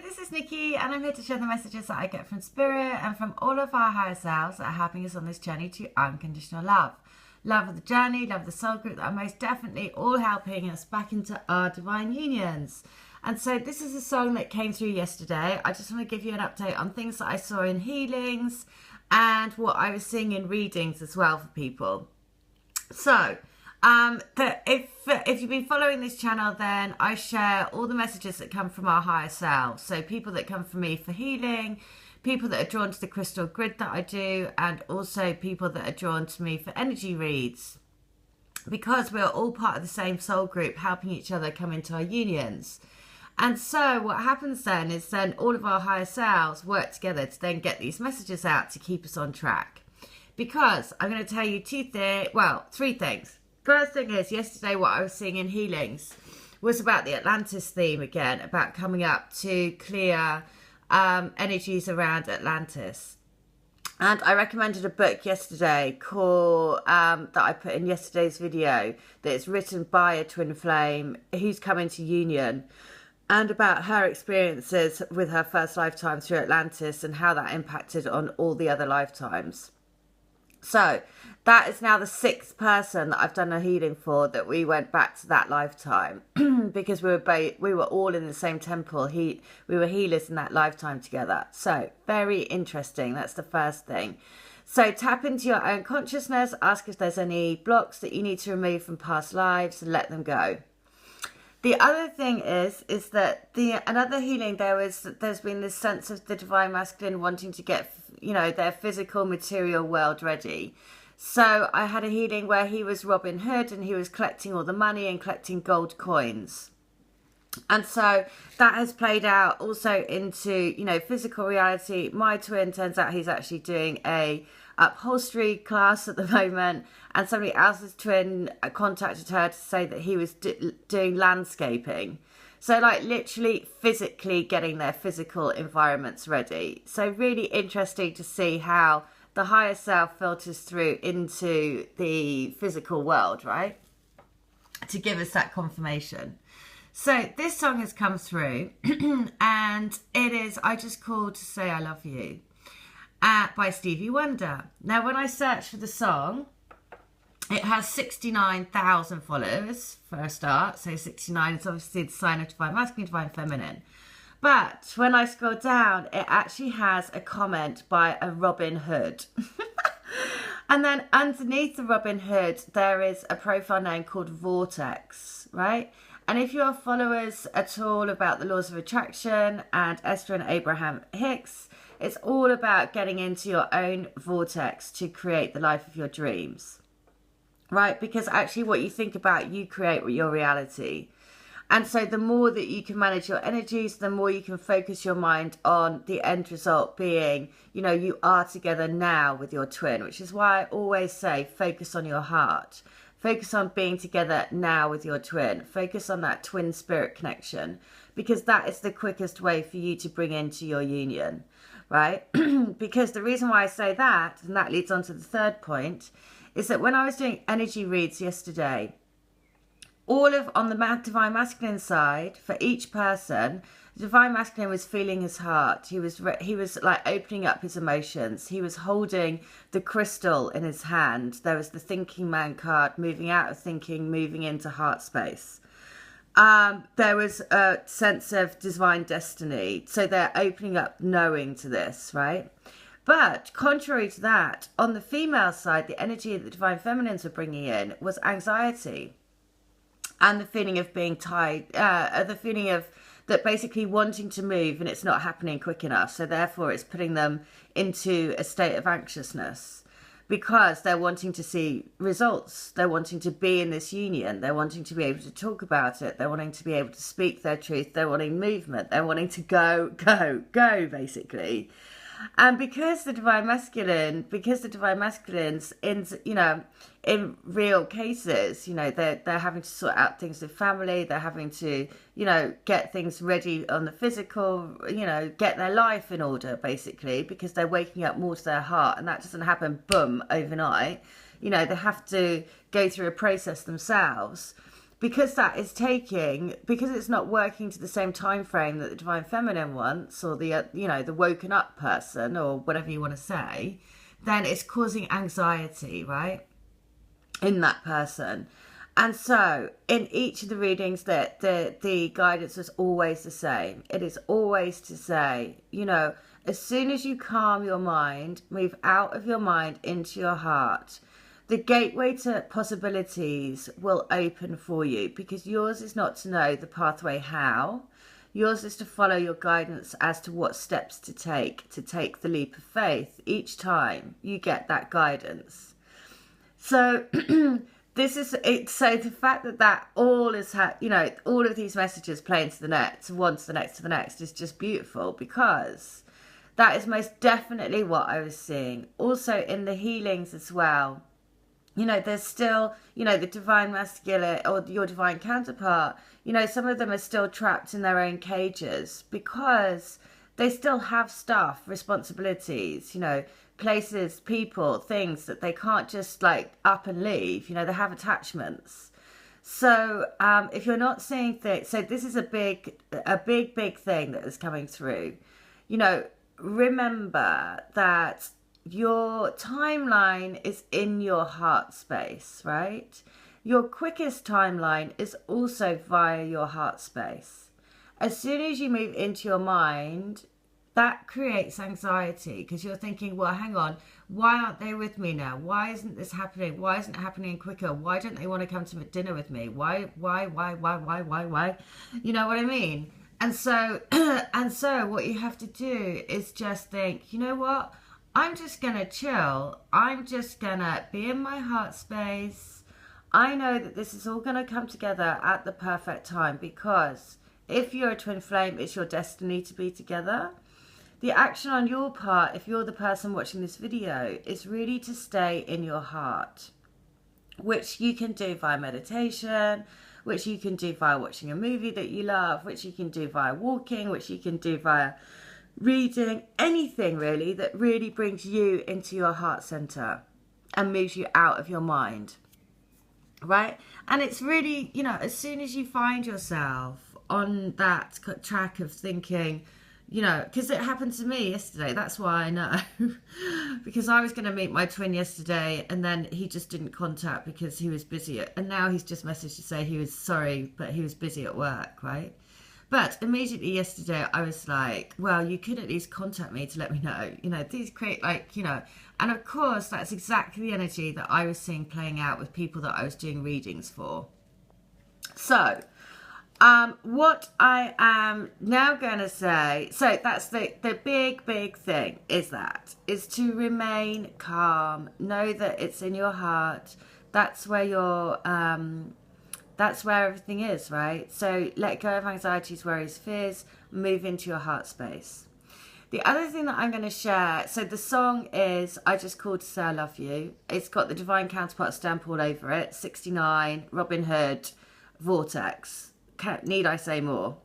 this is Nikki, and I'm here to share the messages that I get from Spirit and from all of our higher selves that are helping us on this journey to unconditional love. Love of the journey, love of the soul group, that are most definitely all helping us back into our divine unions. And so this is a song that came through yesterday. I just want to give you an update on things that I saw in healings and what I was seeing in readings as well for people. So, if you've been following this channel, then I share all the messages that come from our higher selves. So people that come from me for healing, people that are drawn to the crystal grid that I do, and also people that are drawn to me for energy reads. Because we're all part of the same soul group, helping each other come into our unions. And so what happens then is then all of our higher selves work together to then get these messages out to keep us on track. Because I'm going to tell you three things. First thing is, yesterday what I was seeing in healings was about the Atlantis theme again, about coming up to clear energies around Atlantis. And I recommended a book yesterday called that I put in yesterday's video, that is written by a twin flame who's come into union, and about her experiences with her first lifetime through Atlantis and how that impacted on all the other lifetimes. So that is now the 6th person that I've done a healing for, that we went back to that lifetime because we were all in the same temple. We were healers in that lifetime together. So very interesting. That's the first thing. So tap into your own consciousness. Ask if there's any blocks that you need to remove from past lives and let them go. The other thing is that another healing, there's been this sense of the divine masculine wanting to get, their physical material world ready. So I had a healing where he was Robin Hood and he was collecting all the money and collecting gold coins. And so that has played out also into, physical reality. My twin, turns out he's actually doing a upholstery class at the moment, and somebody else's twin contacted her to say that he was doing landscaping. So like literally physically getting their physical environments ready. So really interesting to see how the higher self filters through into the physical world, right? To give us that confirmation. So this song has come through and it is I Just Called to Say I Love You by Stevie Wonder. Now when I searched for the song, it has 69,000 followers for a start. So 69 is obviously the sign of divine masculine, divine feminine. But when I scroll down, it actually has a comment by a Robin Hood. And then underneath the Robin Hood, there is a profile name called Vortex, right? And if you're followers at all about the laws of attraction and Esther and Abraham Hicks, it's all about getting into your own vortex to create the life of your dreams, right? Because actually what you think about, you create your reality. And so the more that you can manage your energies, the more you can focus your mind on the end result being, you are together now with your twin, which is why I always say focus on your heart. Focus on being together now with your twin. Focus on that twin spirit connection, because that is the quickest way for you to bring into your union, right? Because the reason why I say that, and that leads on to the third point, is that when I was doing energy reads yesterday, on the divine masculine side, for each person, the divine masculine was feeling his heart. He was like opening up his emotions. He was holding the crystal in his hand. There was the thinking man card, moving out of thinking, moving into heart space. There was a sense of divine destiny. So they're opening up knowing to this, right? But contrary to that, on the female side, the energy that the divine feminines were bringing in was anxiety. And the feeling of being tied, the feeling of that basically wanting to move and it's not happening quick enough. So therefore it's putting them into a state of anxiousness because they're wanting to see results. They're wanting to be in this union. They're wanting to be able to talk about it. They're wanting to be able to speak their truth. They're wanting movement. They're wanting to go, basically. And because the divine masculines in real cases, they're having to sort out things with family, they're having to, get things ready on the physical, get their life in order, basically, because they're waking up more to their heart, and that doesn't happen, boom, overnight. They have to go through a process themselves. because because it's not working to the same time frame that the divine feminine wants, or the the woken up person, or whatever you want to say, then it's causing anxiety, right, in that person. And so in each of the readings, that the guidance was always the same. It is always to say, as soon as you calm your mind, move out of your mind into your heart, the gateway to possibilities will open for you, because yours is not to know the pathway how. Yours is to follow your guidance as to what steps to take the leap of faith each time you get that guidance. So this is it. So the fact that all is all of these messages play into the next, one to the next to the next, is just beautiful, because that is most definitely what I was seeing. Also in the healings as well. There's still, the divine masculine or your divine counterpart, some of them are still trapped in their own cages, because they still have stuff, responsibilities, places, people, things that they can't just up and leave. They have attachments. So if you're not seeing things, so this is a big thing that is coming through. Remember that your timeline is in your heart space, right? Your quickest timeline is also via your heart space. As soon as you move into your mind, that creates anxiety, because you're thinking, well, hang on, why aren't they with me now? Why isn't this happening? Why isn't it happening quicker? Why don't they want to come to dinner with me? Why? You know what I mean? And so what you have to do is just think, you know what? I'm just going to chill. I'm just going to be in my heart space. I know that this is all going to come together at the perfect time, because if you're a twin flame, it's your destiny to be together. The action on your part, if you're the person watching this video, is really to stay in your heart, which you can do via meditation, which you can do via watching a movie that you love, which you can do via walking, which you can do via reading, anything really that really brings you into your heart center and moves you out of your mind, right? And it's really, as soon as you find yourself on that track of thinking, because it happened to me yesterday, that's why I know. Because I was going to meet my twin yesterday, and then he just didn't contact because he was busy, and now he's just messaged to say he was sorry, but he was busy at work, right? But immediately yesterday, I was like, well, you could at least contact me to let me know. These create and of course, that's exactly the energy that I was seeing playing out with people that I was doing readings for. So, what I am now going to say, so that's the big thing, is to remain calm. Know that it's in your heart. That's where that's where everything is, right? So let go of anxieties, worries, fears, move into your heart space. The other thing that I'm going to share, so the song is I Just Called to Say I Love You. It's got the divine counterpart stamp all over it, 69, Robin Hood, Vortex. Need I say more?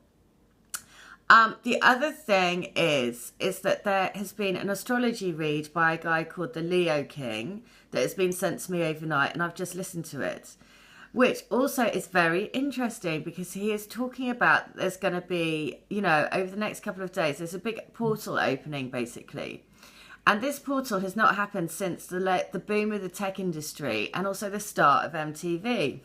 The other thing is that there has been an astrology read by a guy called the Leo King that has been sent to me overnight, and I've just listened to it, which also is very interesting, because he is talking about there's going to be, over the next couple of days, there's a big portal opening, basically. And this portal has not happened since the boom of the tech industry, and also the start of MTV,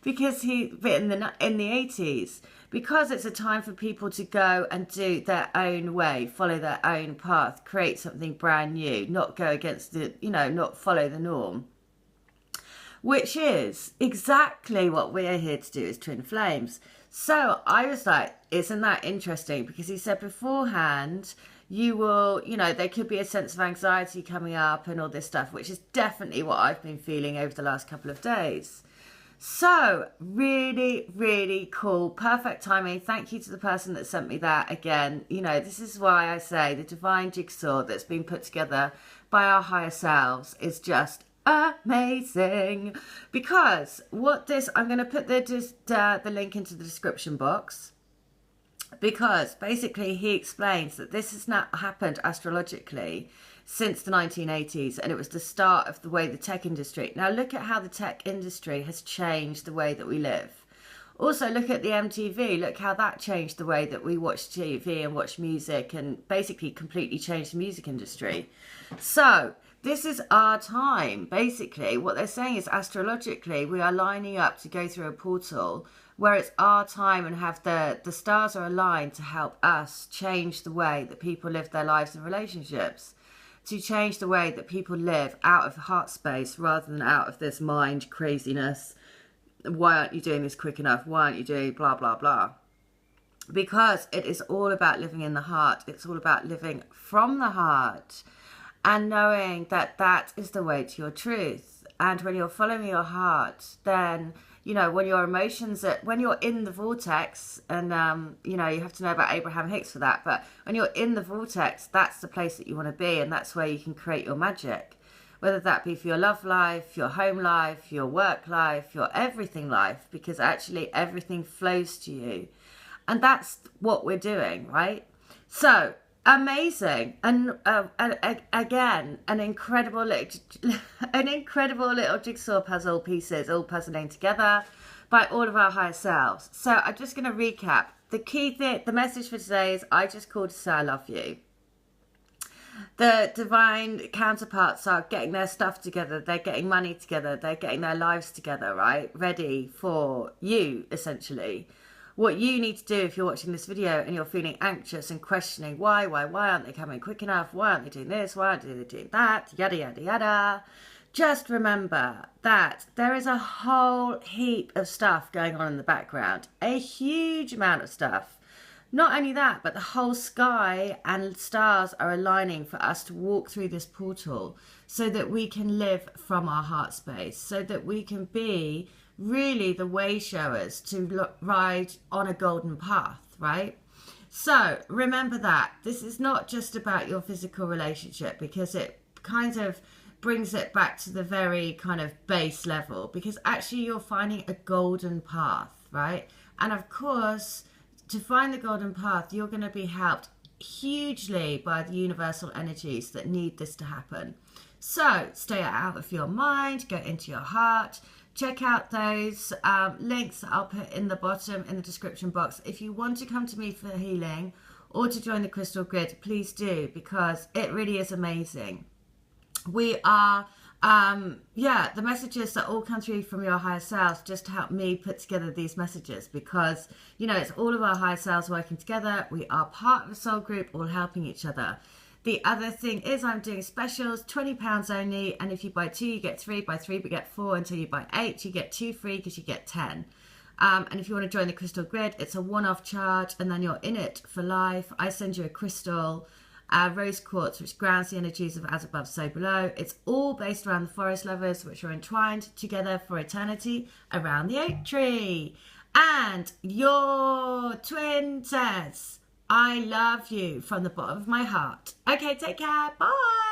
because in the 80s, because it's a time for people to go and do their own way, follow their own path, create something brand new, not go against not follow the norm. Which is exactly what we're here to do as twin flames. So I was like, isn't that interesting? Because he said beforehand, you will, there could be a sense of anxiety coming up and all this stuff, which is definitely what I've been feeling over the last couple of days. So really, really cool. Perfect timing. Thank you to the person that sent me that again. This is why I say the divine jigsaw that's been put together by our higher selves is just amazing. Because I'm going to put the link into the description box, because basically he explains that this has not happened astrologically since the 1980s, and it was the start of the way the tech industry. Now look at how the tech industry has changed the way that we live. Also, look at the MTV. Look how that changed the way that we watch TV and watch music, and basically completely changed the music industry. So this is our time. Basically, what they're saying is astrologically, we are lining up to go through a portal where it's our time, and have the stars are aligned to help us change the way that people live their lives and relationships, to change the way that people live out of heart space rather than out of this mind craziness. Why aren't you doing this quick enough? Why aren't you doing blah, blah, blah? Because it is all about living in the heart. It's all about living from the heart and knowing that that is the way to your truth. And when you're following your heart, then, you know, when your emotions, when you're in the vortex, and, you know, you have to know about Abraham Hicks for that, but when you're in the vortex, that's the place that you want to be, and that's where you can create your magic. Whether that be for your love life, your home life, your work life, your everything life, because actually everything flows to you. And that's what we're doing, right? So, amazing. And again, an incredible little jigsaw puzzle pieces all puzzling together by all of our higher selves. So I'm just going to recap. The key thing, the message for today is I just called to say I love you. The divine counterparts are getting their stuff together. They're getting money together. They're getting their lives together, right? Ready for you, essentially. What you need to do if you're watching this video and you're feeling anxious and questioning why aren't they coming quick enough? Why aren't they doing this? Why aren't they doing that? Yada, yada, yada. Just remember that there is a whole heap of stuff going on in the background. A huge amount of stuff. Not only that, but the whole sky and stars are aligning for us to walk through this portal so that we can live from our heart space, so that we can be really the way showers to ride on a golden path, right? So remember that this is not just about your physical relationship, because it kind of brings it back to the very kind of base level, because actually you're finding a golden path, right? And of course, to find the golden path, you're going to be helped hugely by the universal energies that need this to happen. So stay out of your mind, go into your heart. Check out those links that I'll put in the bottom in the description box. If you want to come to me for healing or to join the Crystal Grid, please do, because it really is amazing. We are, the messages that all come through from your higher selves just to help me put together these messages, because, you know, it's all of our higher selves working together. We are part of a soul group, all helping each other. The other thing is I'm doing specials, £20 only, and if you buy 2, you get 3, buy 3, but get 4, until you buy 8, you get 2 free because you get 10. And if you want to join the Crystal Grid, it's a one-off charge, and then you're in it for life. I send you a crystal, rose quartz, which grounds the energies of as above, so below. It's all based around the forest lovers, which are entwined together for eternity around the oak tree. And your twin says, I love you from the bottom of my heart. Okay, take care. Bye.